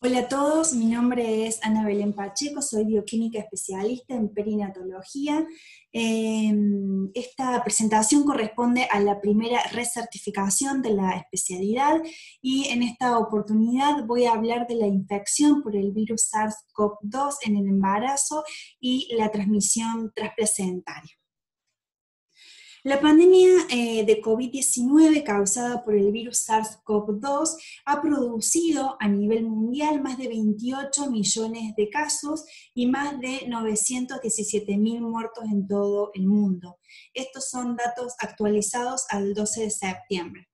Hola a todos, mi nombre es Ana Belén Pacheco, soy bioquímica especialista en perinatología. Esta presentación corresponde a la primera recertificación de la especialidad y en esta oportunidad voy a hablar de la infección por el virus SARS-CoV-2 en el embarazo y la transmisión transplacentaria. La pandemia de COVID-19 causada por el virus SARS-CoV-2 ha producido a nivel mundial más de 28 millones de casos y más de 917.000 muertos en todo el mundo. Estos son datos actualizados al 12 de septiembre.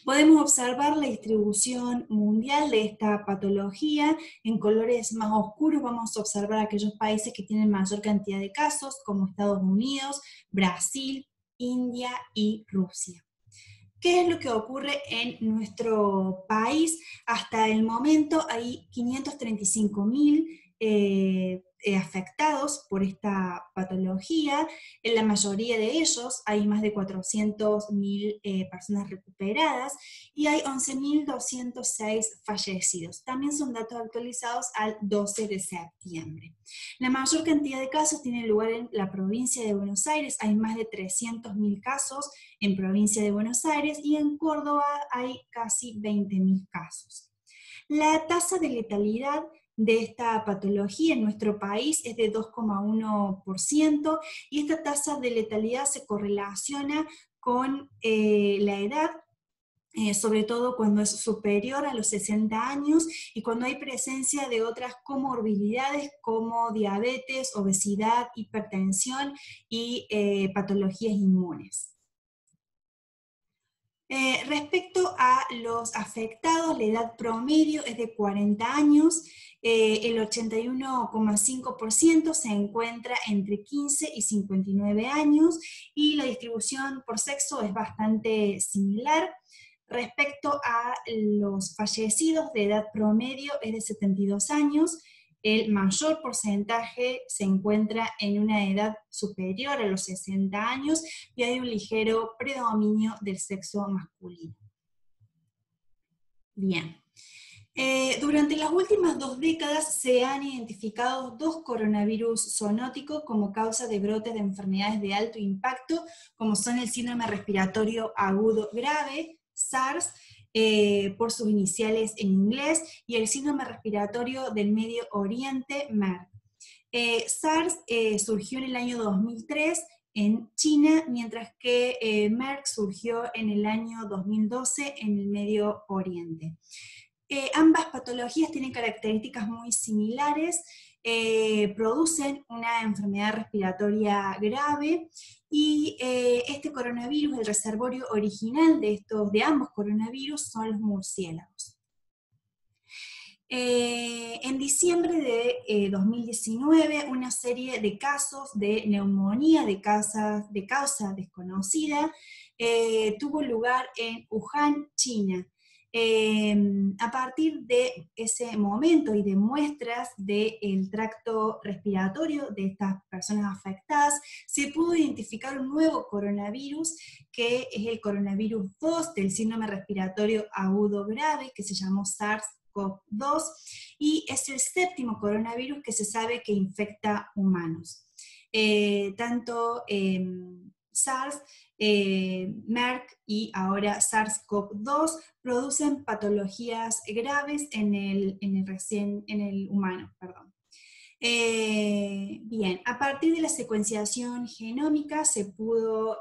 Podemos observar la distribución mundial de esta patología. En colores más oscuros vamos a observar aquellos países que tienen mayor cantidad de casos, como Estados Unidos, Brasil, India y Rusia. ¿Qué es lo que ocurre en nuestro país? Hasta el momento hay 535.000 afectados por esta patología. En la mayoría de ellos hay más de 400.000 personas recuperadas y hay 11.206 fallecidos. También son datos actualizados al 12 de septiembre. La mayor cantidad de casos tiene lugar en la provincia de Buenos Aires. Hay más de 300.000 casos en provincia de Buenos Aires y en Córdoba hay casi 20.000 casos. La tasa de letalidad de esta patología en nuestro país es de 2,1% y esta tasa de letalidad se correlaciona con la edad, sobre todo cuando es superior a los 60 años y cuando hay presencia de otras comorbilidades como diabetes, obesidad, hipertensión y patologías inmunes. Respecto a los afectados, la edad promedio es de 40 años, el 81,5% se encuentra entre 15 y 59 años y la distribución por sexo es bastante similar. Respecto a los fallecidos, de edad promedio es de 72 años, el mayor porcentaje se encuentra en una edad superior a los 60 años y hay un ligero predominio del sexo masculino. Bien. Durante las últimas 2 décadas se han identificado 2 coronavirus zoonóticos como causa de brotes de enfermedades de alto impacto, como son el síndrome respiratorio agudo grave, SARS, por sus iniciales en inglés, y el síndrome respiratorio del Medio Oriente, MERS. SARS surgió en el año 2003 en China, mientras que MERS surgió en el año 2012 en el Medio Oriente. Ambas patologías tienen características muy similares, producen una enfermedad respiratoria grave y este coronavirus, el reservorio original de ambos coronavirus son los murciélagos. En diciembre de 2019, una serie de casos de neumonía de causa desconocida tuvo lugar en Wuhan, China. A partir de ese momento y de muestras del tracto respiratorio de estas personas afectadas, se pudo identificar un nuevo coronavirus, que es el coronavirus 2 del síndrome respiratorio agudo grave, que se llamó SARS-CoV-2, y es el 7º coronavirus que se sabe que infecta humanos. Tanto SARS, Merck y ahora SARS-CoV-2 producen patologías graves en el humano. Bien, a partir de la secuenciación genómica se pudo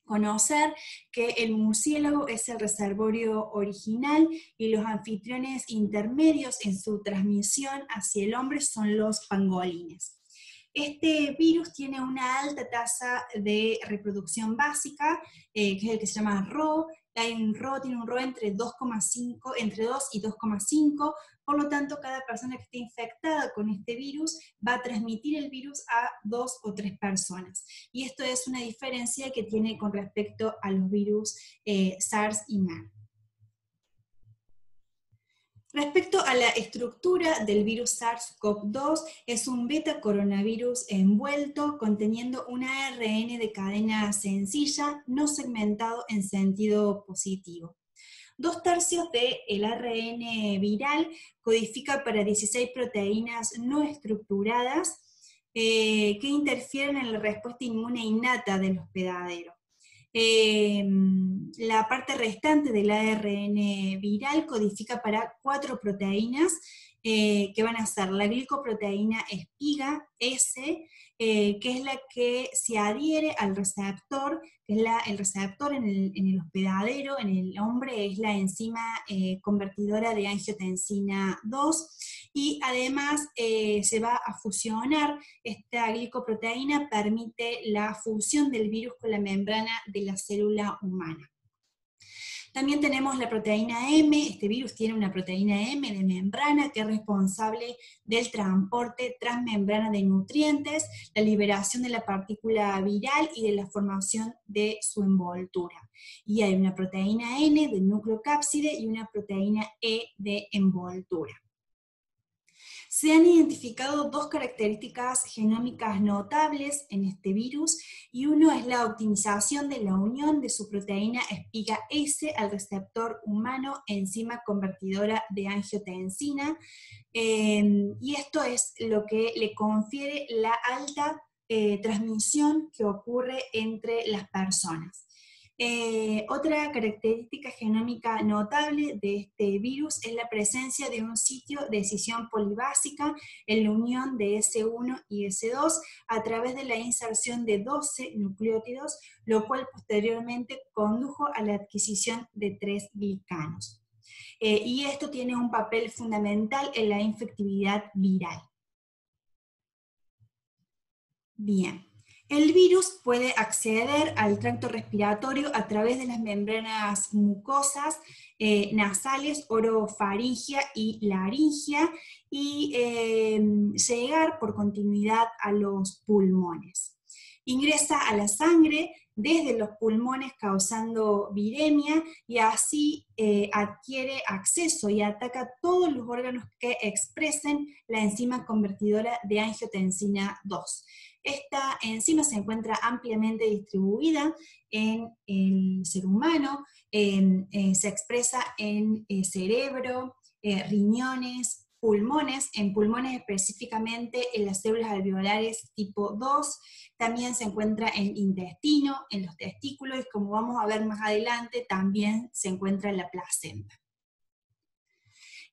conocer que el murciélago es el reservorio original y los anfitriones intermedios en su transmisión hacia el hombre son los pangolines. Este virus tiene una alta tasa de reproducción básica, que es el que se llama Rho. Tiene un Rho entre 2 y 2,5, por lo tanto cada persona que esté infectada con este virus va a transmitir el virus a 2 o 3 personas. Y esto es una diferencia que tiene con respecto a los virus SARS y MERS. Respecto a la estructura del virus SARS-CoV-2, es un beta coronavirus envuelto conteniendo un ARN de cadena sencilla, no segmentado en sentido positivo. 2/3 del ARN viral codifica para 16 proteínas no estructuradas que interfieren en la respuesta inmune innata del hospedadero. La parte restante del ARN viral codifica para 4 proteínas que van a ser la glicoproteína espiga S, que es la que se adhiere al receptor, que es el receptor en el hospedadero, en el hombre es la enzima convertidora de angiotensina 2, y además se va a fusionar, esta glicoproteína permite la fusión del virus con la membrana de la célula humana. También tenemos la proteína M, este virus tiene una proteína M de membrana que es responsable del transporte transmembrana de nutrientes, la liberación de la partícula viral y de la formación de su envoltura. Y hay una proteína N del núcleo cápside y una proteína E de envoltura. Se han identificado 2 características genómicas notables en este virus, y uno es la optimización de la unión de su proteína espiga S al receptor humano enzima convertidora de angiotensina, y esto es lo que le confiere la alta transmisión que ocurre entre las personas. Otra característica genómica notable de este virus es la presencia de un sitio de escisión polibásica en la unión de S1 y S2 a través de la inserción de 12 nucleótidos, lo cual posteriormente condujo a la adquisición de 3 glicanos. Y esto tiene un papel fundamental en la infectividad viral. Bien. El virus puede acceder al tracto respiratorio a través de las membranas mucosas nasales, orofaringia y laringia, y llegar por continuidad a los pulmones. Ingresa a la sangre desde los pulmones causando viremia, y así adquiere acceso y ataca todos los órganos que expresen la enzima convertidora de angiotensina 2. Esta enzima se encuentra ampliamente distribuida en el ser humano, se expresa en cerebro, riñones, pulmones, en pulmones específicamente en las células alveolares tipo 2, también se encuentra en intestino, en los testículos, y como vamos a ver más adelante, también se encuentra en la placenta.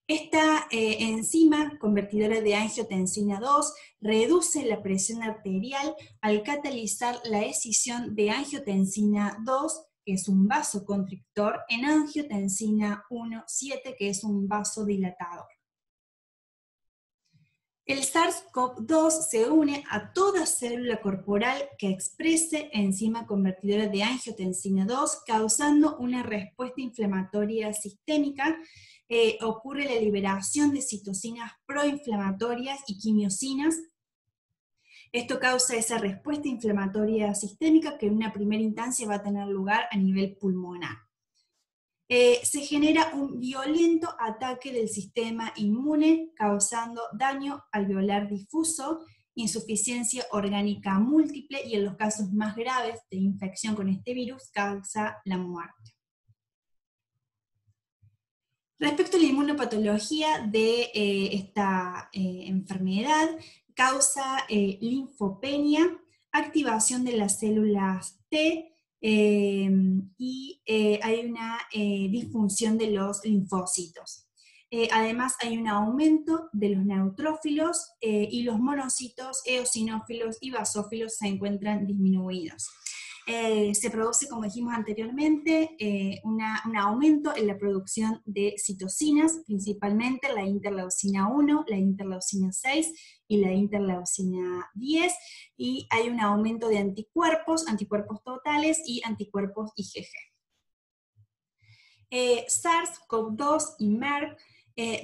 Esta enzima convertidora de angiotensina 2 reduce la presión arterial al catalizar la escisión de angiotensina 2, que es un vasoconstrictor, en angiotensina 1,7, que es un vasodilatador. El SARS-CoV-2 se une a toda célula corporal que exprese enzima convertidora de angiotensina 2, causando una respuesta inflamatoria sistémica. Ocurre la liberación de citocinas proinflamatorias y quimiosinas. Esto causa esa respuesta inflamatoria sistémica que en una primera instancia va a tener lugar a nivel pulmonar. Se genera un violento ataque del sistema inmune, causando daño alveolar difuso, insuficiencia orgánica múltiple, y en los casos más graves de infección con este virus causa la muerte. Respecto a la inmunopatología de esta enfermedad, causa linfopenia, activación de las células T, y hay una disfunción de los linfocitos. Además hay un aumento de los neutrófilos y los monocitos, eosinófilos y basófilos se encuentran disminuidos. Se produce, como dijimos anteriormente, un aumento en la producción de citocinas, principalmente la interleucina 1, la interleucina 6 y la interleucina 10, y hay un aumento de anticuerpos totales y anticuerpos IgG. SARS-CoV-2 y MERS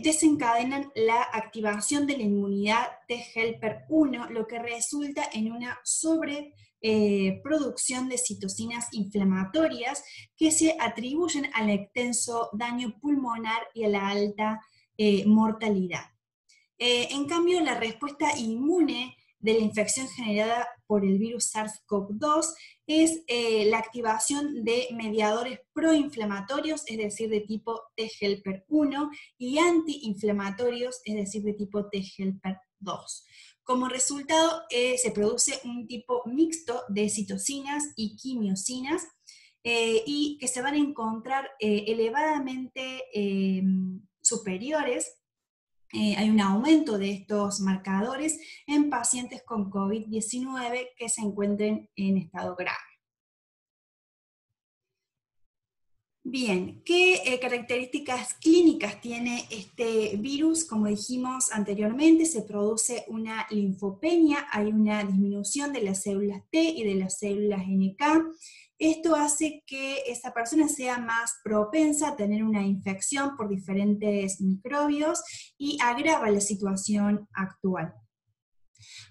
desencadenan la activación de la inmunidad T helper 1, lo que resulta en una sobreproducción de citocinas inflamatorias que se atribuyen al extenso daño pulmonar y a la alta mortalidad. En cambio, la respuesta inmune de la infección generada por el virus SARS-CoV-2 es la activación de mediadores proinflamatorios, es decir, de tipo T-helper 1, y antiinflamatorios, es decir, de tipo T-helper 2. Como resultado, se produce un tipo mixto de citocinas y quimiosinas, y que se van a encontrar elevadamente superiores. Hay un aumento de estos marcadores en pacientes con COVID-19 que se encuentren en estado grave. Bien, ¿qué características clínicas tiene este virus? Como dijimos anteriormente, se produce una linfopenia, hay una disminución de las células T y de las células NK. Esto hace que esa persona sea más propensa a tener una infección por diferentes microbios y agrava la situación actual.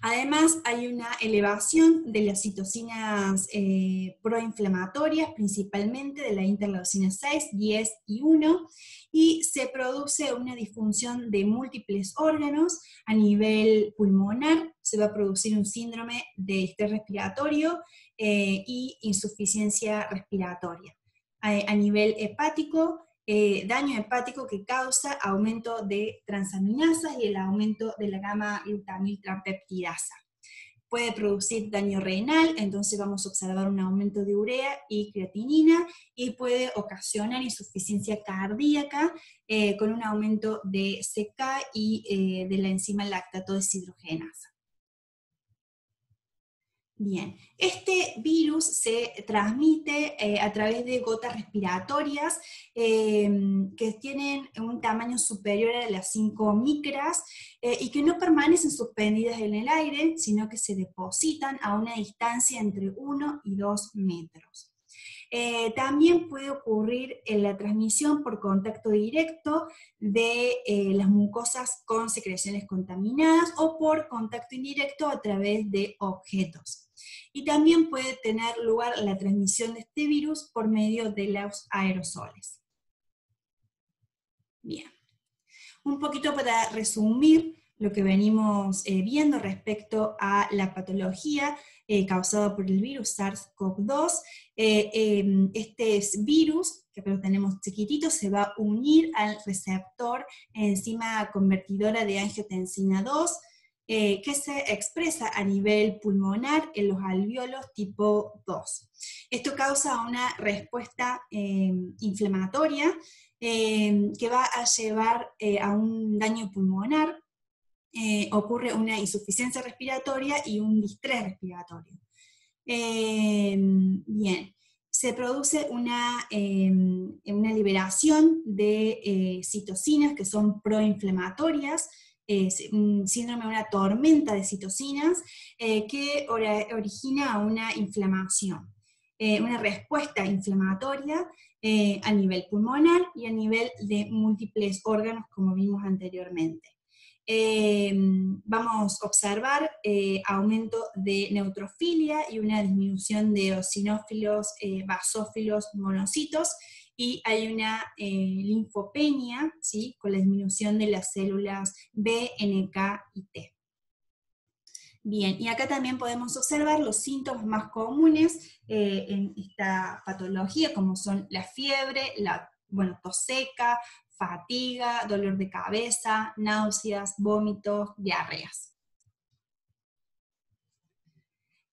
Además, hay una elevación de las citocinas proinflamatorias, principalmente de la interleucina 6, 10 y 1, y se produce una disfunción de múltiples órganos a nivel pulmonar. Se va a producir un síndrome de estrés respiratorio y insuficiencia respiratoria. A nivel hepático, daño hepático que causa aumento de transaminasas y el aumento de la gamma-glutamiltrapeptidasa. Puede producir daño renal, entonces vamos a observar un aumento de urea y creatinina, y puede ocasionar insuficiencia cardíaca con un aumento de CK y de la enzima lactato deshidrogenasa. Bien, este virus se transmite a través de gotas respiratorias que tienen un tamaño superior a las 5 micras y que no permanecen suspendidas en el aire, sino que se depositan a una distancia entre 1 y 2 metros. También puede ocurrir en la transmisión por contacto directo de las mucosas con secreciones contaminadas o por contacto indirecto a través de objetos. Y también puede tener lugar la transmisión de este virus por medio de los aerosoles. Bien, un poquito para resumir lo que venimos viendo respecto a la patología causada por el virus SARS-CoV-2. Este virus, que lo tenemos chiquitito, se va a unir al receptor enzima convertidora de angiotensina 2, que se expresa a nivel pulmonar en los alvéolos tipo 2. Esto causa una respuesta inflamatoria que va a llevar a un daño pulmonar. Ocurre una insuficiencia respiratoria y un distrés respiratorio. Bien, se produce una liberación de citocinas que son proinflamatorias, un síndrome de una tormenta de citocinas que origina una inflamación, una respuesta inflamatoria a nivel pulmonar y a nivel de múltiples órganos, como vimos anteriormente. Vamos a observar aumento de neutrofilia y una disminución de eosinófilos, basófilos, monocitos, y hay una linfopenia, ¿sí?, con la disminución de las células B, NK y T. Bien, y acá también podemos observar los síntomas más comunes en esta patología, como son la fiebre, tos seca, fatiga, dolor de cabeza, náuseas, vómitos, diarreas.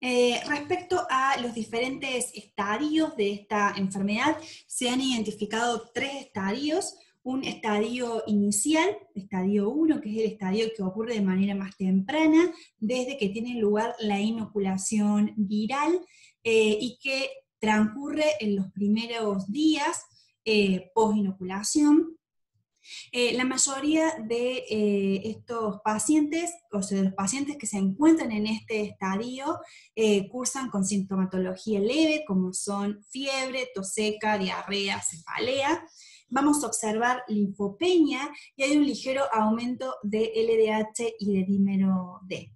Respecto a los diferentes estadios de esta enfermedad, se han identificado 3 estadios. Un estadio inicial, estadio 1, que es el estadio que ocurre de manera más temprana, desde que tiene lugar la inoculación viral y que transcurre en los primeros días post-inoculación. La mayoría de estos pacientes, o sea, de los pacientes que se encuentran en este estadio, cursan con sintomatología leve, como son fiebre, tos seca, diarrea, cefalea. Vamos a observar linfopenia y hay un ligero aumento de LDH y de dímero D.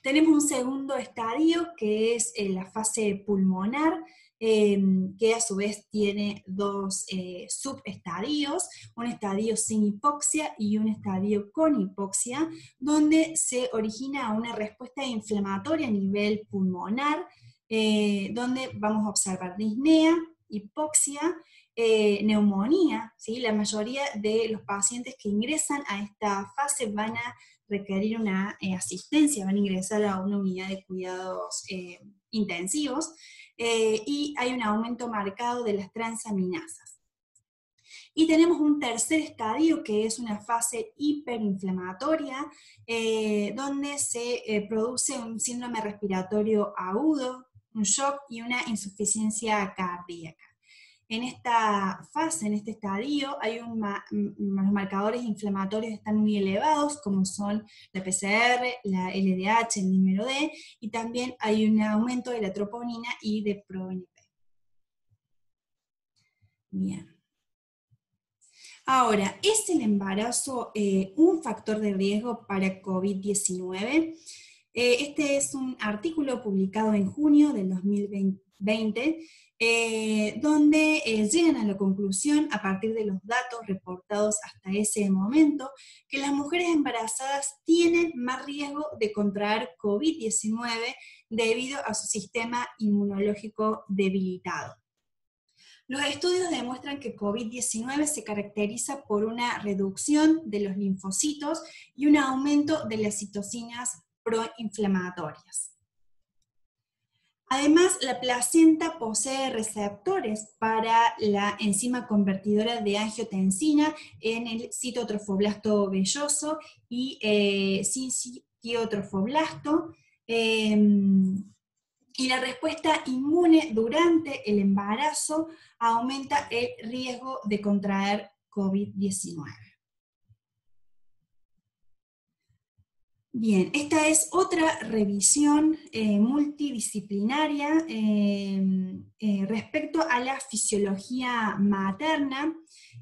Tenemos un segundo estadio que es la fase pulmonar, que a su vez tiene 2 subestadios, un estadio sin hipoxia y un estadio con hipoxia, donde se origina una respuesta inflamatoria a nivel pulmonar, donde vamos a observar disnea, hipoxia, neumonía, ¿sí? La mayoría de los pacientes que ingresan a esta fase van a requerir una asistencia, van a ingresar a una unidad de cuidados intensivos, y hay un aumento marcado de las transaminasas. Y tenemos un tercer estadio que es una fase hiperinflamatoria, donde se produce un síndrome respiratorio agudo, un shock y una insuficiencia cardíaca. En esta fase, en este estadio, hay los marcadores inflamatorios están muy elevados, como son la PCR, la LDH, el dímero D, y también hay un aumento de la troponina y de ProNP. Bien. Ahora, ¿es el embarazo un factor de riesgo para COVID-19? Este es un artículo publicado en junio del 2020, donde llegan a la conclusión, a partir de los datos reportados hasta ese momento, que las mujeres embarazadas tienen más riesgo de contraer COVID-19 debido a su sistema inmunológico debilitado. Los estudios demuestran que COVID-19 se caracteriza por una reducción de los linfocitos y un aumento de las citocinas proinflamatorias. Además, la placenta posee receptores para la enzima convertidora de angiotensina en el citotrofoblasto velloso y sincitiotrofoblasto, y la respuesta inmune durante el embarazo aumenta el riesgo de contraer COVID-19. Bien, esta es otra revisión multidisciplinaria respecto a la fisiología materna,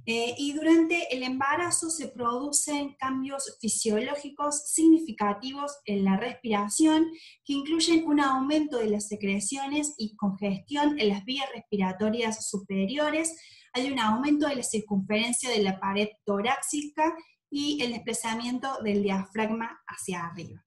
y durante el embarazo se producen cambios fisiológicos significativos en la respiración que incluyen un aumento de las secreciones y congestión en las vías respiratorias superiores. Hay un aumento de la circunferencia de la pared torácica y el desplazamiento del diafragma hacia arriba.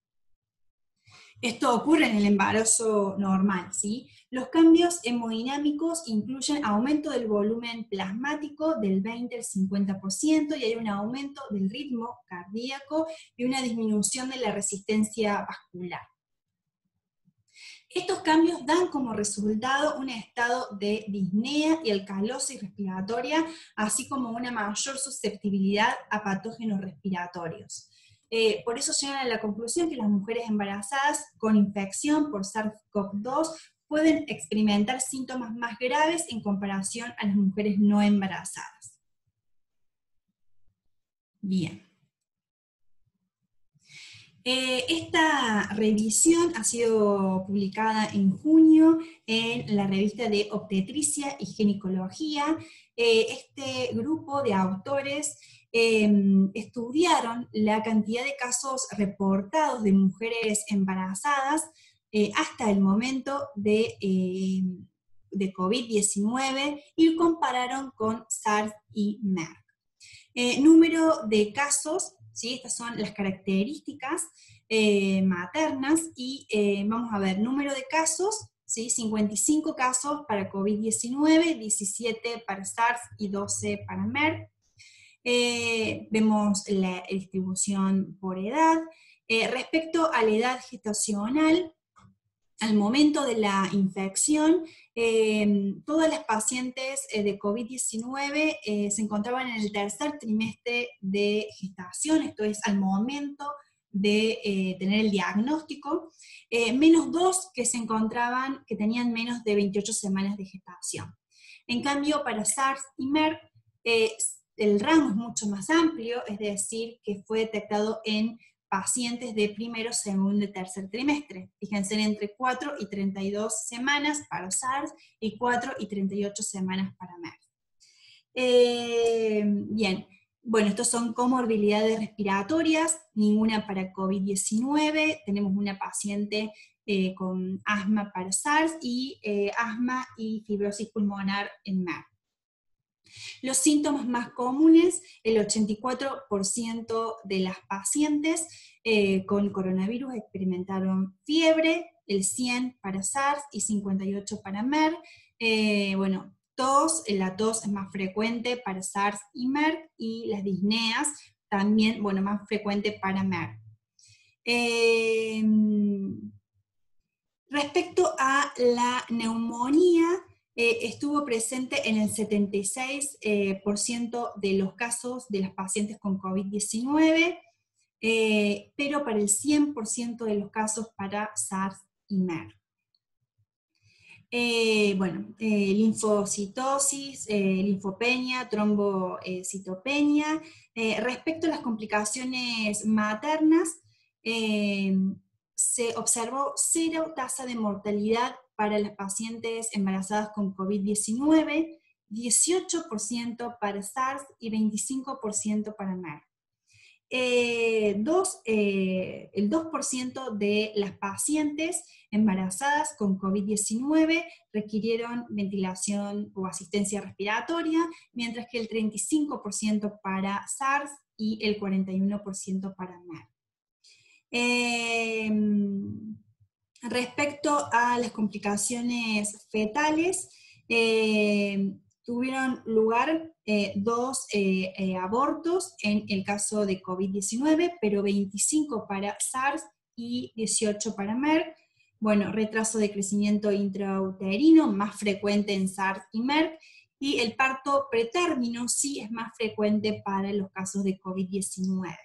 Esto ocurre en el embarazo normal, ¿sí? Los cambios hemodinámicos incluyen aumento del volumen plasmático del 20 al 50% y hay un aumento del ritmo cardíaco y una disminución de la resistencia vascular. Estos cambios dan como resultado un estado de disnea y alcalosis respiratoria, así como una mayor susceptibilidad a patógenos respiratorios. Por eso llegan a la conclusión que las mujeres embarazadas con infección por SARS-CoV-2 pueden experimentar síntomas más graves en comparación a las mujeres no embarazadas. Bien. Esta revisión ha sido publicada en junio en la revista de Obstetricia y Ginecología. Este grupo de autores estudiaron la cantidad de casos reportados de mujeres embarazadas hasta el momento de COVID-19 y compararon con SARS y MERS. Número de casos, ¿sí? Estas son las características maternas, y vamos a ver, número de casos, ¿sí? 55 casos para COVID-19, 17 para SARS y 12 para MERS. Vemos la distribución por edad. Respecto a la edad gestacional, al momento de la infección, todas las pacientes de COVID-19 se encontraban en el tercer trimestre de gestación, esto es al momento de tener el diagnóstico, menos 2 que tenían menos de 28 semanas de gestación. En cambio, para SARS y MERS, el rango es mucho más amplio, es decir, que fue detectado en pacientes de primero, segundo y tercer trimestre. Fíjense, entre 4 y 32 semanas para SARS y 4 y 38 semanas para MERS. Bien, bueno, estos son comorbilidades respiratorias, ninguna para COVID-19, tenemos una paciente con asma para SARS y asma y fibrosis pulmonar en MERS. Los síntomas más comunes, el 84% de las pacientes con coronavirus experimentaron fiebre, el 100 para SARS y 58 para MERS. Bueno, tos, la tos es más frecuente para SARS y MERS, y las disneas también, bueno, más frecuente para MERS. Respecto a la neumonía, estuvo presente en el 76% de los casos de las pacientes con COVID-19, pero para el 100% de los casos para SARS y MERS. Linfocitosis, linfopenia, trombocitopenia. Respecto a las complicaciones maternas, se observó 0 tasa de mortalidad para las pacientes embarazadas con COVID-19, 18% para SARS y 25% para MERS. El 2% de las pacientes embarazadas con COVID-19 requirieron ventilación o asistencia respiratoria, mientras que el 35% para SARS y el 41% para MERS. Respecto a las complicaciones fetales, tuvieron lugar 2 abortos en el caso de COVID-19, pero 25 para SARS y 18 para MERS. Bueno, retraso de crecimiento intrauterino, más frecuente en SARS y MERS, y el parto pretérmino sí es más frecuente para los casos de COVID-19.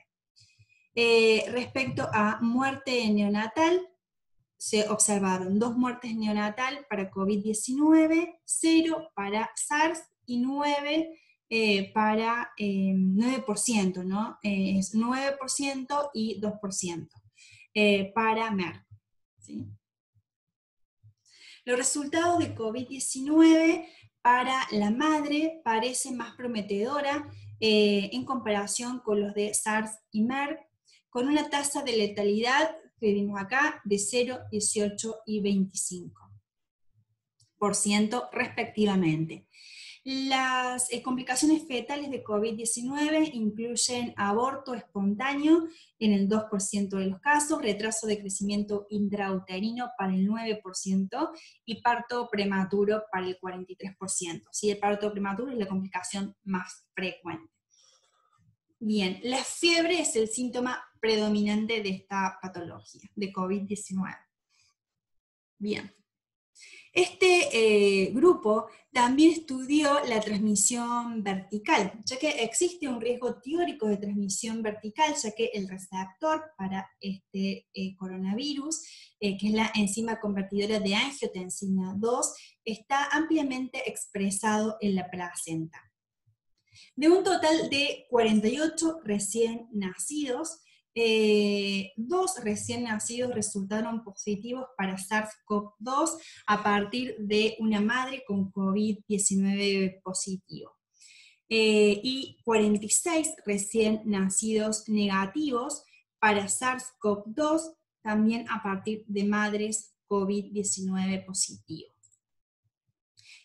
Respecto a muerte neonatal, se observaron 2 muertes neonatal para COVID-19, 0 para SARS y 9 para 9%, ¿no? Es 9% y 2% para MERS. ¿Sí? Los resultados de COVID-19 para la madre parecen más prometedora en comparación con los de SARS y MERS, con una tasa de letalidad que vimos acá de 0, 18 y 25% respectivamente. Las complicaciones fetales de COVID-19 incluyen aborto espontáneo en el 2% de los casos, retraso de crecimiento intrauterino para el 9% y parto prematuro para el 43%. ¿Sí? El parto prematuro es la complicación más frecuente. Bien, la fiebre es el síntoma predominante de esta patología, de COVID-19. Bien. Este grupo también estudió la transmisión vertical, ya que existe un riesgo teórico de transmisión vertical, ya que el receptor para este coronavirus, que es la enzima convertidora de angiotensina 2, está ampliamente expresado en la placenta. De un total de 48 recién nacidos, 2 recién nacidos resultaron positivos para SARS-CoV-2 a partir de una madre con COVID-19 positivo. Y 46 recién nacidos negativos para SARS-CoV-2 también a partir de madres COVID-19 positivos.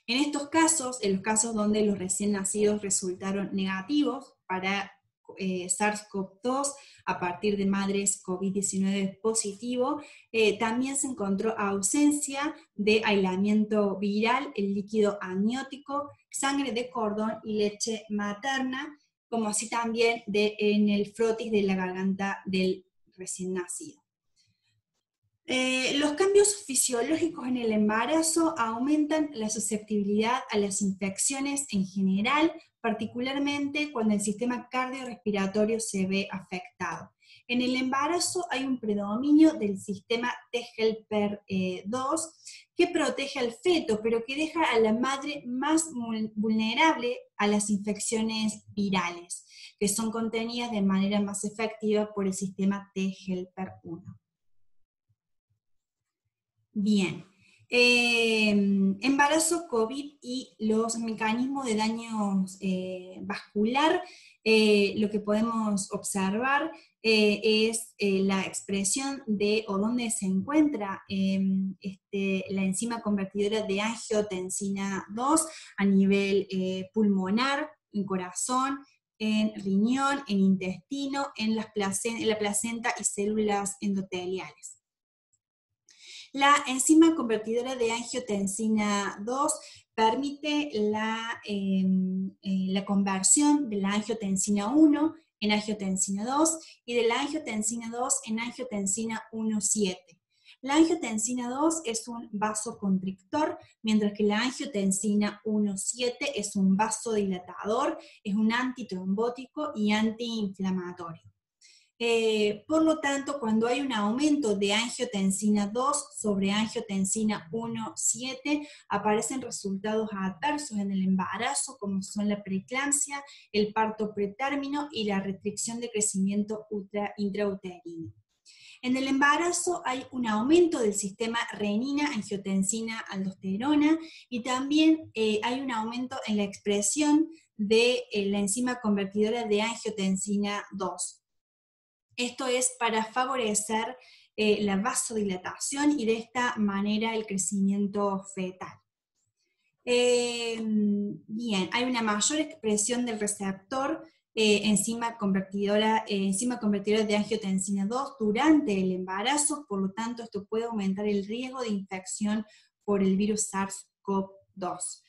En estos casos, en los casos donde los recién nacidos resultaron negativos para SARS-CoV-2 a partir de madres COVID-19 positivo, también se encontró ausencia de aislamiento viral, el líquido amniótico, sangre de cordón y leche materna, como así también en el frotis de la garganta del recién nacido. Los cambios fisiológicos en el embarazo aumentan la susceptibilidad a las infecciones en general, particularmente cuando el sistema cardiorrespiratorio se ve afectado. En el embarazo hay un predominio del sistema T-helper 2 que protege al feto, pero que deja a la madre más vulnerable a las infecciones virales, que son contenidas de manera más efectiva por el sistema T-helper 1. Bien, embarazo COVID y los mecanismos de daño vascular. lo que podemos observar es la expresión de o dónde se encuentra la enzima convertidora de angiotensina 2 a nivel pulmonar, en corazón, en riñón, en intestino, en la placenta y células endoteliales. La enzima convertidora de angiotensina 2 permite la conversión de la angiotensina 1 en angiotensina 2 y de la angiotensina 2 en angiotensina 1,7. La angiotensina 2 es un vasoconstrictor, mientras que la angiotensina 1,7 es un vasodilatador, es un antitrombótico y antiinflamatorio. Por lo tanto, cuando hay un aumento de angiotensina 2 sobre angiotensina 1,7, aparecen resultados adversos en el embarazo, como son la preeclampsia, el parto pretérmino y la restricción de crecimiento intrauterino. En el embarazo hay un aumento del sistema renina, angiotensina, aldosterona, y también hay un aumento en la expresión de la enzima convertidora de angiotensina 2. Esto es para favorecer la vasodilatación y de esta manera el crecimiento fetal. Bien, hay una mayor expresión del receptor enzima convertidora de angiotensina 2 durante el embarazo, por lo tanto esto puede aumentar el riesgo de infección por el virus SARS-CoV-2.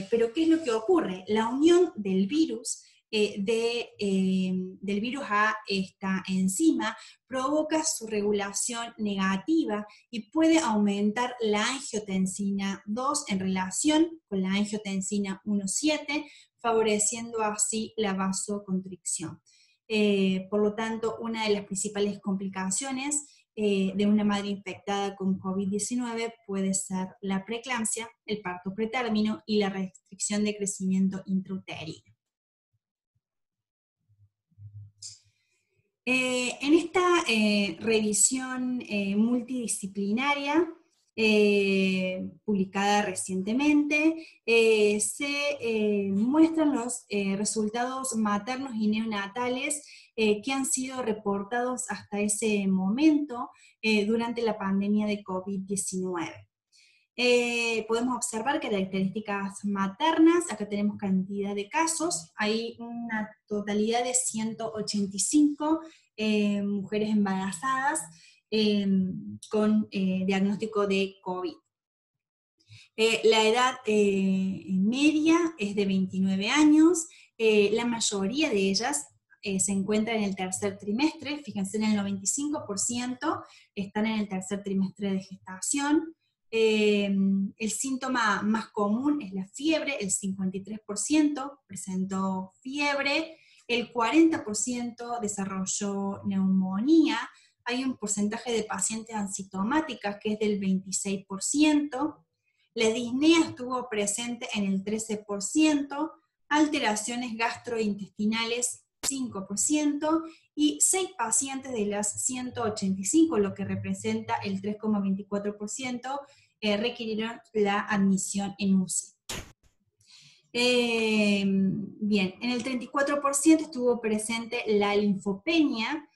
Pero ¿qué es lo que ocurre? La unión del virus del virus a esta enzima provoca su regulación negativa y puede aumentar la angiotensina 2 en relación con la angiotensina 1,7, favoreciendo así la vasoconstricción. Por lo tanto, una de las principales complicaciones de una madre infectada con COVID-19 puede ser la preeclampsia, el parto pretérmino y la restricción de crecimiento intrauterino. En esta revisión multidisciplinaria, publicada recientemente, se muestran los resultados maternos y neonatales que han sido reportados hasta ese momento durante la pandemia de COVID-19. Podemos observar características maternas, acá tenemos cantidad de casos, hay una totalidad de 185 mujeres embarazadas con diagnóstico de COVID. La edad media es de 29 años, la mayoría de ellas se encuentran en el tercer trimestre, fíjense en el 95% están en el tercer trimestre de gestación. El síntoma más común es la fiebre, el 53% presentó fiebre, el 40% desarrolló neumonía, hay un porcentaje de pacientes asintomáticas que es del 26%, la disnea estuvo presente en el 13%, alteraciones gastrointestinales 5%, y 6 pacientes de las 185, lo que representa el 3,24%, requirieron la admisión en UCI. Bien, en el 34% estuvo presente la linfopenia,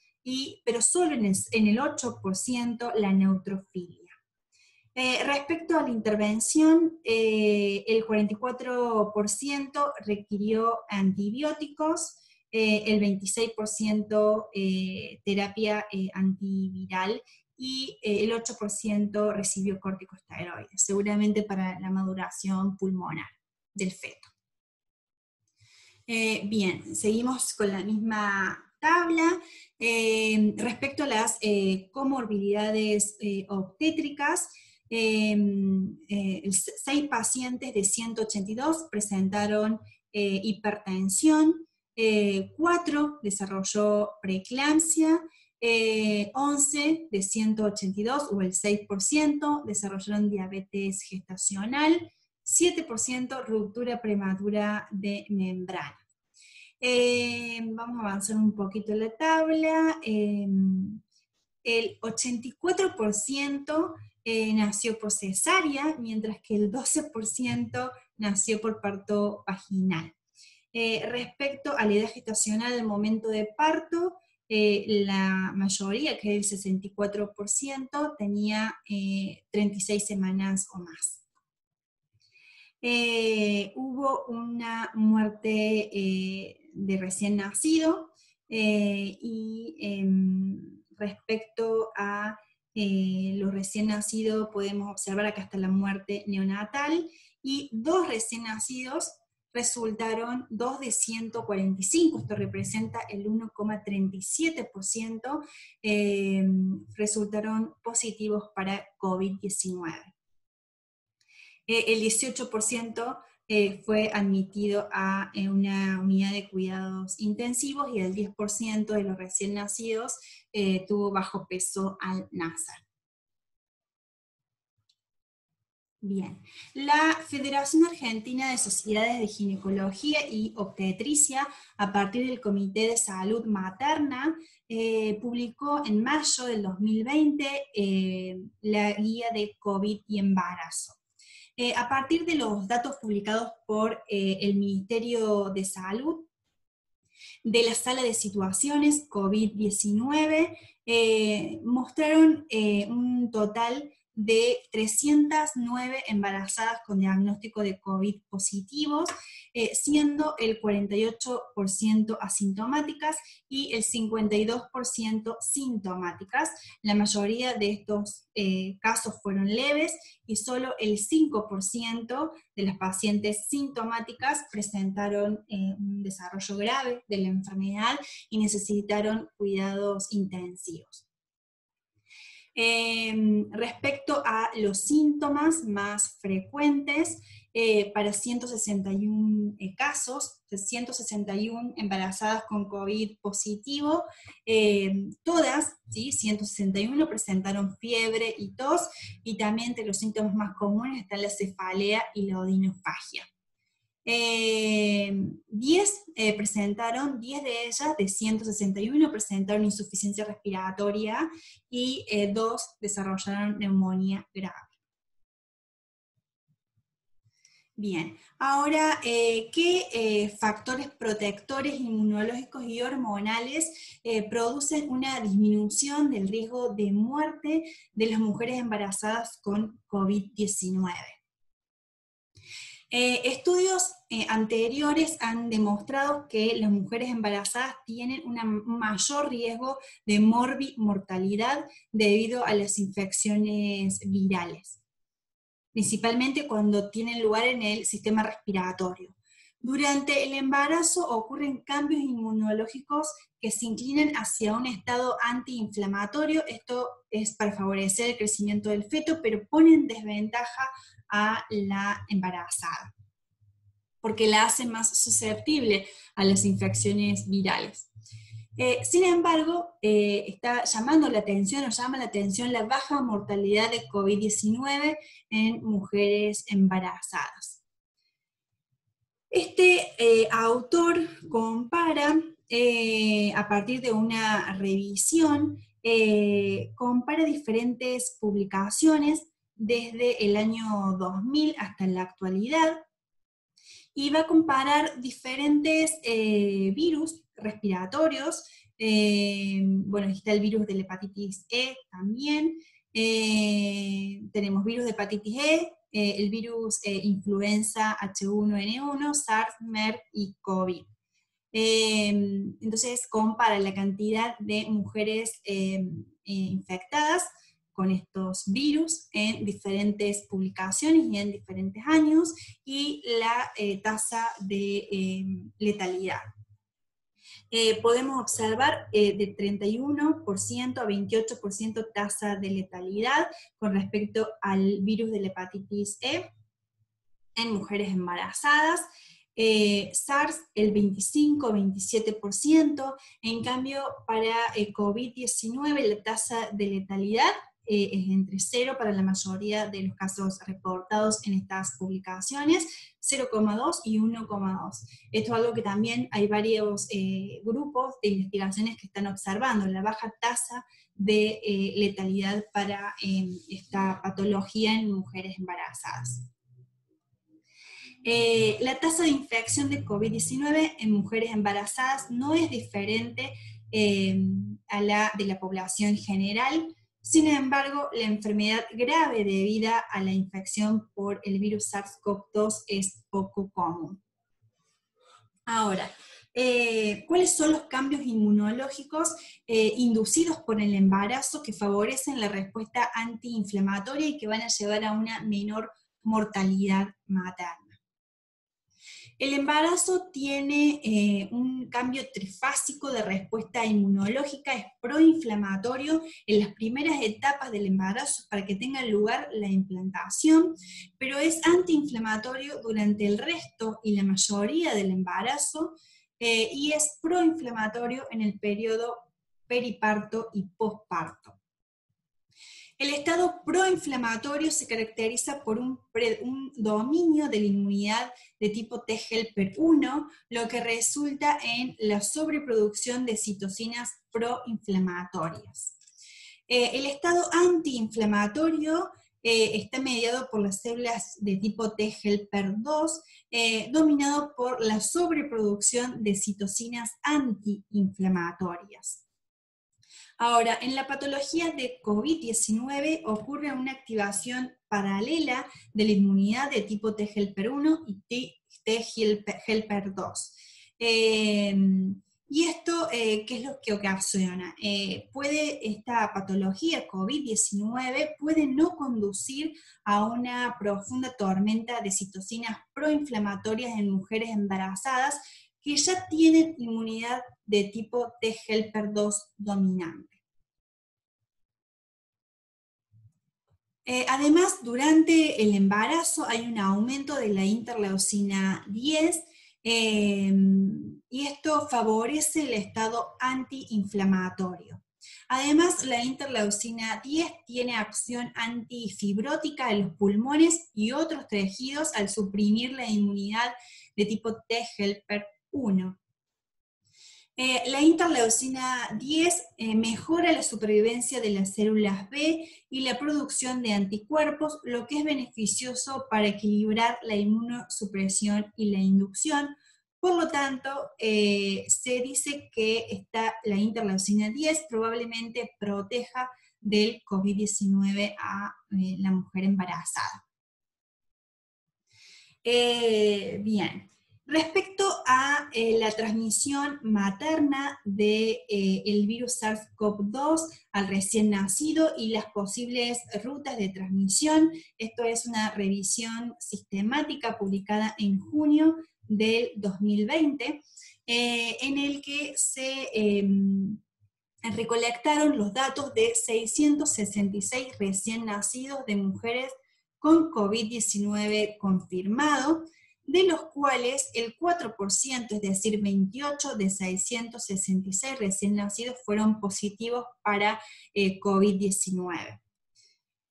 pero solo en el 8% la neutrofilia. Respecto a la intervención, el 44% requirió antibióticos, el 26% terapia antiviral y el 8% recibió corticosteroides, seguramente para la maduración pulmonar del feto. Bien, seguimos con la misma tabla. Respecto a las comorbilidades obstétricas, 6 pacientes de 182 presentaron hipertensión, 4 desarrolló preeclampsia, 11 de 182, o el 6%, desarrollaron diabetes gestacional, 7% ruptura prematura de membrana. Vamos a avanzar un poquito en la tabla. El 84% nació por cesárea, mientras que el 12% nació por parto vaginal. Respecto a la edad gestacional al momento de parto, la mayoría, que es el 64%, tenía 36 semanas o más. Hubo una muerte de recién nacido, y respecto a los recién nacidos podemos observar acá hasta la muerte neonatal, y 2 recién nacidos resultaron 2 de 145, esto representa el 1,37%, resultaron positivos para COVID-19. El 18% fue admitido a una unidad de cuidados intensivos, y el 10% de los recién nacidos tuvo bajo peso al nacer. Bien, la Federación Argentina de Sociedades de Ginecología y Obstetricia, a partir del Comité de Salud Materna, publicó en mayo del 2020 la guía de COVID y embarazo. A partir de los datos publicados por el Ministerio de Salud, de la Sala de Situaciones COVID-19, mostraron un total de 309 embarazadas con diagnóstico de COVID positivos, siendo el 48% asintomáticas y el 52% sintomáticas. La mayoría de estos casos fueron leves, y solo el 5% de las pacientes sintomáticas presentaron un desarrollo grave de la enfermedad y necesitaron cuidados intensivos. Respecto a los síntomas más frecuentes, para 161 casos, 161 embarazadas con COVID positivo, todas, ¿sí? 161 presentaron fiebre y tos, y también entre los síntomas más comunes están la cefalea y la odinofagia. 10 de ellas, de 161, presentaron insuficiencia respiratoria, y 2 desarrollaron neumonía grave. Bien, ahora, ¿qué factores protectores inmunológicos y hormonales producen una disminución del riesgo de muerte de las mujeres embarazadas con COVID-19? Estudios anteriores han demostrado que las mujeres embarazadas tienen un mayor riesgo de mortalidad debido a las infecciones virales, principalmente cuando tienen lugar en el sistema respiratorio. Durante el embarazo ocurren cambios inmunológicos que se inclinan hacia un estado antiinflamatorio. Esto es para favorecer el crecimiento del feto, pero pone en desventaja a la embarazada, porque la hace más susceptible a las infecciones virales. Sin embargo, está llamando la atención, o llama la atención, la baja mortalidad de COVID-19 en mujeres embarazadas. Este autor compara, a partir de una revisión, compara diferentes publicaciones desde el año 2000 hasta la actualidad, y va a comparar diferentes virus respiratorios. Bueno, está el virus de la hepatitis E también, tenemos virus de hepatitis E, el virus influenza H1N1, SARS, MERS y COVID. Entonces compara la cantidad de mujeres infectadas con estos virus en diferentes publicaciones y en diferentes años, y la tasa de letalidad. Podemos observar de 31% a 28% tasa de letalidad con respecto al virus de la hepatitis E en mujeres embarazadas. SARS el 25-27%, en cambio para COVID-19 la tasa de letalidad es entre 0 para la mayoría de los casos reportados en estas publicaciones, 0,2 y 1,2. Esto es algo que también hay varios grupos de investigaciones que están observando, la baja tasa de letalidad para esta patología en mujeres embarazadas. La tasa de infección de COVID-19 en mujeres embarazadas no es diferente a la de la población general. Sin embargo, la enfermedad grave debida a la infección por el virus SARS-CoV-2 es poco común. Ahora, ¿cuáles son los cambios inmunológicos inducidos por el embarazo que favorecen la respuesta antiinflamatoria y que van a llevar a una menor mortalidad materna? El embarazo tiene un cambio trifásico de respuesta inmunológica, es proinflamatorio en las primeras etapas del embarazo para que tenga lugar la implantación, pero es antiinflamatorio durante el resto y la mayoría del embarazo, y es proinflamatorio en el periodo periparto y posparto. El estado proinflamatorio se caracteriza por un dominio de la inmunidad de tipo T helper 1, lo que resulta en la sobreproducción de citocinas proinflamatorias. El estado antiinflamatorio está mediado por las células de tipo T helper 2, dominado por la sobreproducción de citocinas antiinflamatorias. Ahora, en la patología de COVID-19 ocurre una activación paralela de la inmunidad de tipo T helper 1 y T helper 2. ¿Y esto qué es lo que ocasiona? Esta patología COVID-19 puede no conducir a una profunda tormenta de citocinas proinflamatorias en mujeres embarazadas que ya tienen inmunidad de tipo T helper 2 dominante. Además, durante el embarazo hay un aumento de la interleucina 10 y esto favorece el estado antiinflamatorio. Además, la interleucina 10 tiene acción antifibrótica en los pulmones y otros tejidos al suprimir la inmunidad de tipo T helper 1. La interleucina 10 mejora la supervivencia de las células B y la producción de anticuerpos, lo que es beneficioso para equilibrar la inmunosupresión y la inducción. Por lo tanto, se dice que la interleucina 10 probablemente proteja del COVID-19 a la mujer embarazada. Bien. Respecto a la transmisión materna del virus SARS-CoV-2 al recién nacido y las posibles rutas de transmisión, esto es una revisión sistemática publicada en junio del 2020, en el que se recolectaron los datos de 666 recién nacidos de mujeres con COVID-19 confirmado, de los cuales el 4%, es decir, 28 de 666 recién nacidos fueron positivos para COVID-19.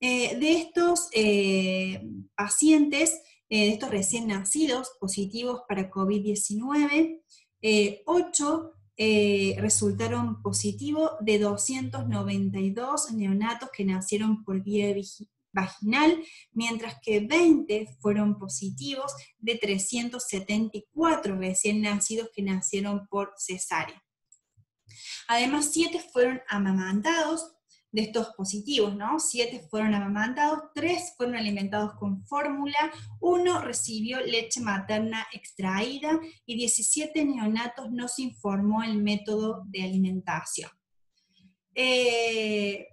De estos pacientes, de estos recién nacidos positivos para COVID-19, 8 resultaron positivos de 292 neonatos que nacieron por vía vaginal, mientras que 20 fueron positivos de 374 recién nacidos que nacieron por cesárea. Además, 7 fueron amamantados de estos positivos, ¿no? 7 fueron amamantados, 3 fueron alimentados con fórmula, 1 recibió leche materna extraída y 17 neonatos no se informó el método de alimentación.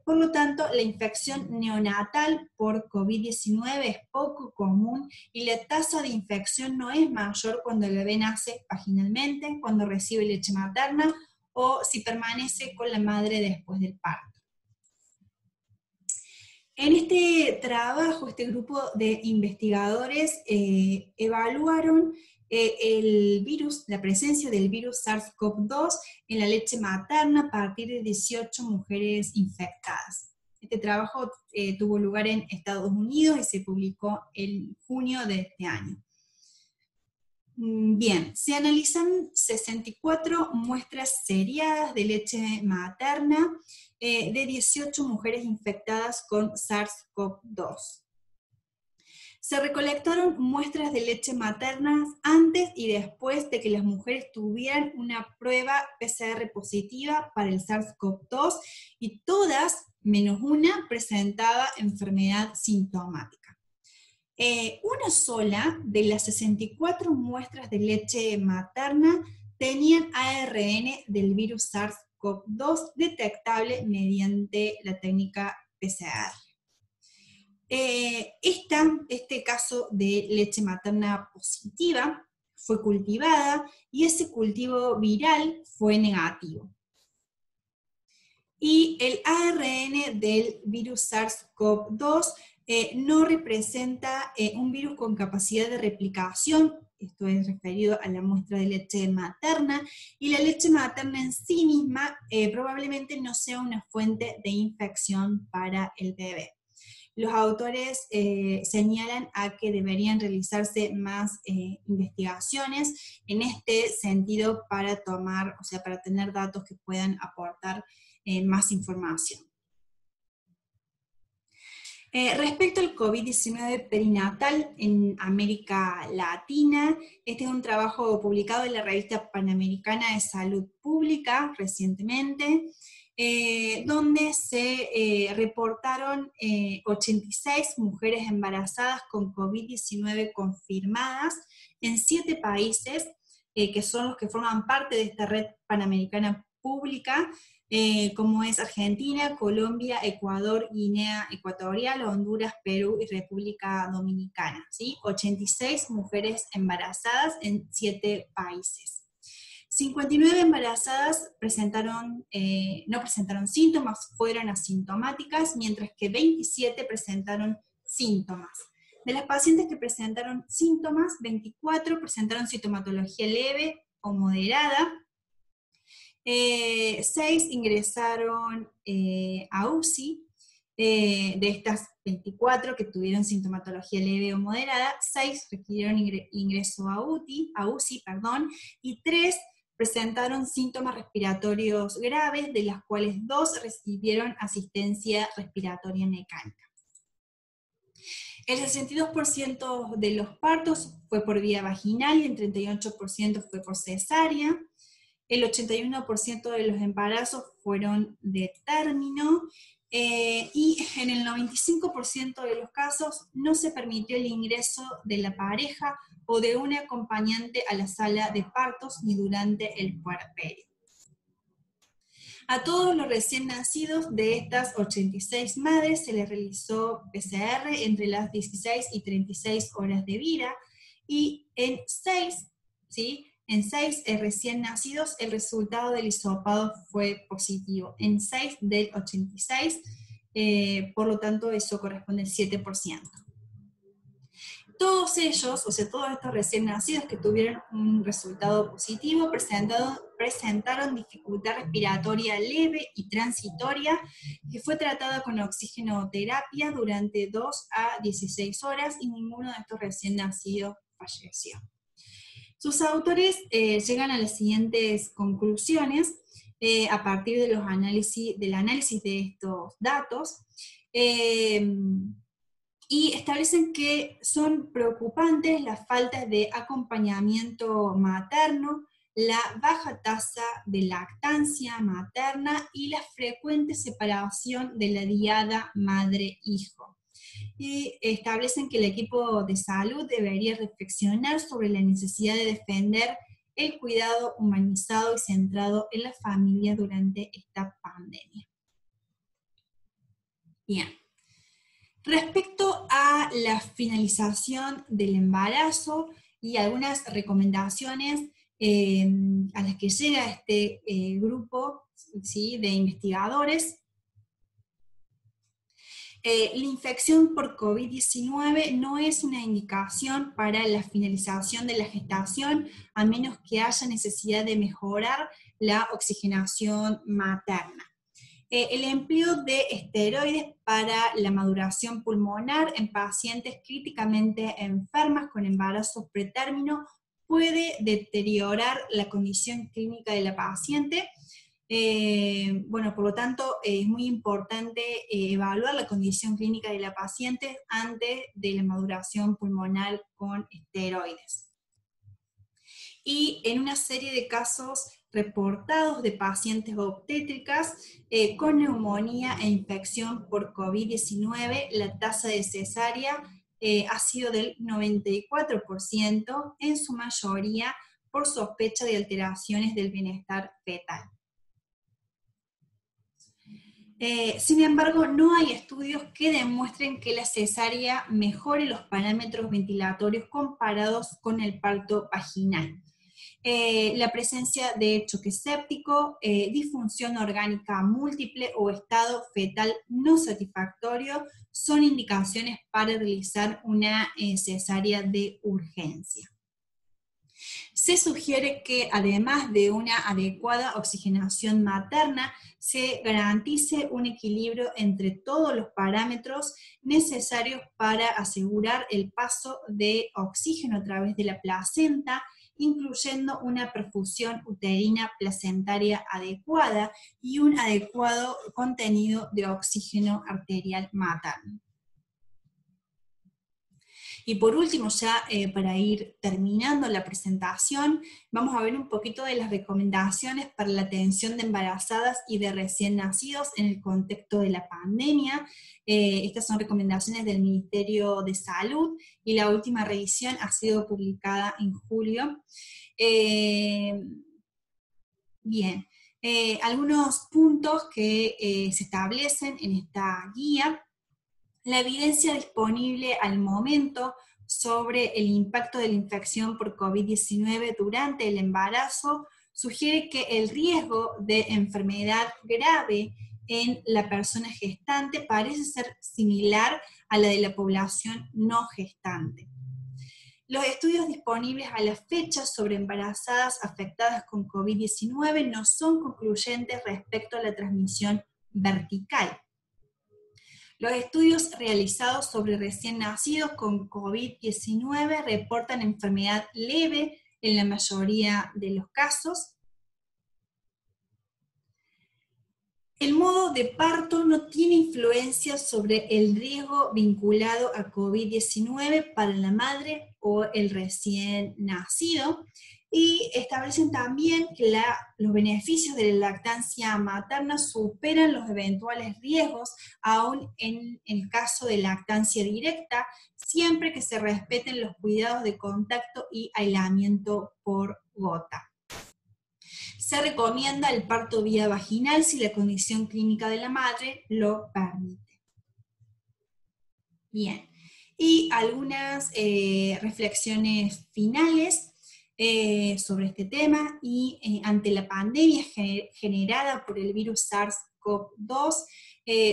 Por lo tanto, la infección neonatal por COVID-19 es poco común y la tasa de infección no es mayor cuando el bebé nace vaginalmente, cuando recibe leche materna o si permanece con la madre después del parto. En este trabajo, este grupo de investigadores evaluaron la presencia del virus SARS-CoV-2 en la leche materna a partir de 18 mujeres infectadas. Este trabajo tuvo lugar en Estados Unidos y se publicó en junio de este año. Bien, se analizan 64 muestras seriadas de leche materna de 18 mujeres infectadas con SARS-CoV-2. Se recolectaron muestras de leche materna antes y después de que las mujeres tuvieran una prueba PCR positiva para el SARS-CoV-2 y todas, menos una, presentaba enfermedad sintomática. Una sola de las 64 muestras de leche materna tenían ARN del virus SARS-CoV-2 detectable mediante la técnica PCR. Este caso de leche materna positiva fue cultivada y ese cultivo viral fue negativo. Y el ARN del virus SARS-CoV-2 no representa un virus con capacidad de replicación, esto es referido a la muestra de leche materna, y la leche materna en sí misma probablemente no sea una fuente de infección para el bebé. Los autores señalan a que deberían realizarse más investigaciones en este sentido para para tener datos que puedan aportar más información. Respecto al COVID-19 perinatal en América Latina, este es un trabajo publicado en la revista Panamericana de Salud Pública recientemente, donde se reportaron 86 mujeres embarazadas con COVID-19 confirmadas en 7 países, que son los que forman parte de esta red panamericana pública, como es Argentina, Colombia, Ecuador, Guinea Ecuatorial, Honduras, Perú y República Dominicana, ¿sí? 86 mujeres embarazadas en 7 países. 59 embarazadas no presentaron síntomas, fueron asintomáticas, mientras que 27 presentaron síntomas. De las pacientes que presentaron síntomas, 24 presentaron sintomatología leve o moderada, 6 ingresaron a UCI, de estas 24 que tuvieron sintomatología leve o moderada, 6 requirieron ingreso a UCI, y 3 presentaron síntomas respiratorios graves, de las cuales 2 recibieron asistencia respiratoria mecánica. El 62% de los partos fue por vía vaginal y el 38% fue por cesárea. El 81% de los embarazos fueron de término, y en el 95% de los casos no se permitió el ingreso de la pareja o de un acompañante a la sala de partos ni durante el puerperio. A todos los recién nacidos de estas 86 madres se les realizó PCR entre las 16 y 36 horas de vida, y en 6, ¿sí?, en 6 recién nacidos el resultado del hisopado fue positivo. En 6 del 86, por lo tanto eso corresponde al 7%. Todos ellos, o sea, todos estos recién nacidos que tuvieron un resultado positivo, presentaron dificultad respiratoria leve y transitoria, que fue tratada con oxigenoterapia durante 2 a 16 horas, y ninguno de estos recién nacidos falleció. Sus autores llegan a las siguientes conclusiones a partir de del análisis de estos datos, y establecen que son preocupantes las faltas de acompañamiento materno, la baja tasa de lactancia materna y la frecuente separación de la diada madre-hijo. Y establecen que el equipo de salud debería reflexionar sobre la necesidad de defender el cuidado humanizado y centrado en la familia durante esta pandemia. Bien. Respecto a la finalización del embarazo y algunas recomendaciones a las que llega este grupo, ¿sí?, de investigadores, la infección por COVID-19 no es una indicación para la finalización de la gestación, a menos que haya necesidad de mejorar la oxigenación materna. El empleo de esteroides para la maduración pulmonar en pacientes críticamente enfermas con embarazo pretérmino puede deteriorar la condición clínica de la paciente, Bueno, por lo tanto, es muy importante evaluar la condición clínica de la paciente antes de la maduración pulmonar con esteroides. Y en una serie de casos reportados de pacientes obstétricas con neumonía e infección por COVID-19, la tasa de cesárea ha sido del 94%, en su mayoría por sospecha de alteraciones del bienestar fetal. Sin embargo, no hay estudios que demuestren que la cesárea mejore los parámetros ventilatorios comparados con el parto vaginal. La presencia de choque séptico, disfunción orgánica múltiple o estado fetal no satisfactorio son indicaciones para realizar una cesárea de urgencia. Se sugiere que además de una adecuada oxigenación materna, se garantice un equilibrio entre todos los parámetros necesarios para asegurar el paso de oxígeno a través de la placenta, incluyendo una perfusión uterina placentaria adecuada y un adecuado contenido de oxígeno arterial materno. Y por último, ya para ir terminando la presentación, vamos a ver un poquito de las recomendaciones para la atención de embarazadas y de recién nacidos en el contexto de la pandemia. Estas son recomendaciones del Ministerio de Salud y la última revisión ha sido publicada en julio. Bien, algunos puntos que se establecen en esta guía. La evidencia disponible al momento sobre el impacto de la infección por COVID-19 durante el embarazo sugiere que el riesgo de enfermedad grave en la persona gestante parece ser similar a la de la población no gestante. Los estudios disponibles a la fecha sobre embarazadas afectadas con COVID-19 no son concluyentes respecto a la transmisión vertical. Los estudios realizados sobre recién nacidos con COVID-19 reportan enfermedad leve en la mayoría de los casos. El modo de parto no tiene influencia sobre el riesgo vinculado a COVID-19 para la madre o el recién nacido, y establecen también que los beneficios de la lactancia materna superan los eventuales riesgos, aún en el caso de lactancia directa, siempre que se respeten los cuidados de contacto y aislamiento por gota. Se recomienda el parto vía vaginal si la condición clínica de la madre lo permite. Bien, y algunas reflexiones finales sobre este tema, y ante la pandemia generada por el virus SARS-CoV-2,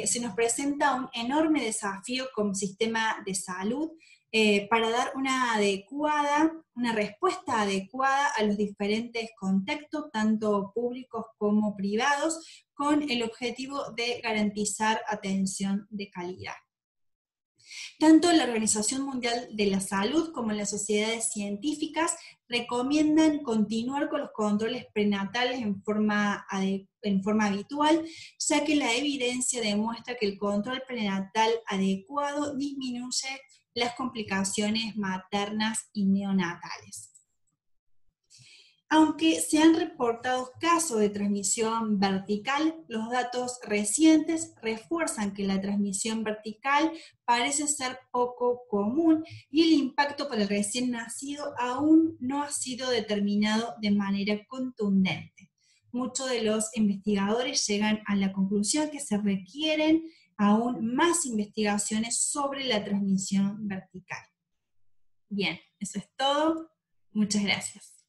se nos presenta un enorme desafío como sistema de salud para dar una respuesta adecuada a los diferentes contextos, tanto públicos como privados, con el objetivo de garantizar atención de calidad. Tanto la Organización Mundial de la Salud como las sociedades científicas recomiendan continuar con los controles prenatales en forma habitual, ya que la evidencia demuestra que el control prenatal adecuado disminuye las complicaciones maternas y neonatales. Aunque se han reportado casos de transmisión vertical, los datos recientes refuerzan que la transmisión vertical parece ser poco común y el impacto para el recién nacido aún no ha sido determinado de manera contundente. Muchos de los investigadores llegan a la conclusión que se requieren aún más investigaciones sobre la transmisión vertical. Bien, eso es todo. Muchas gracias.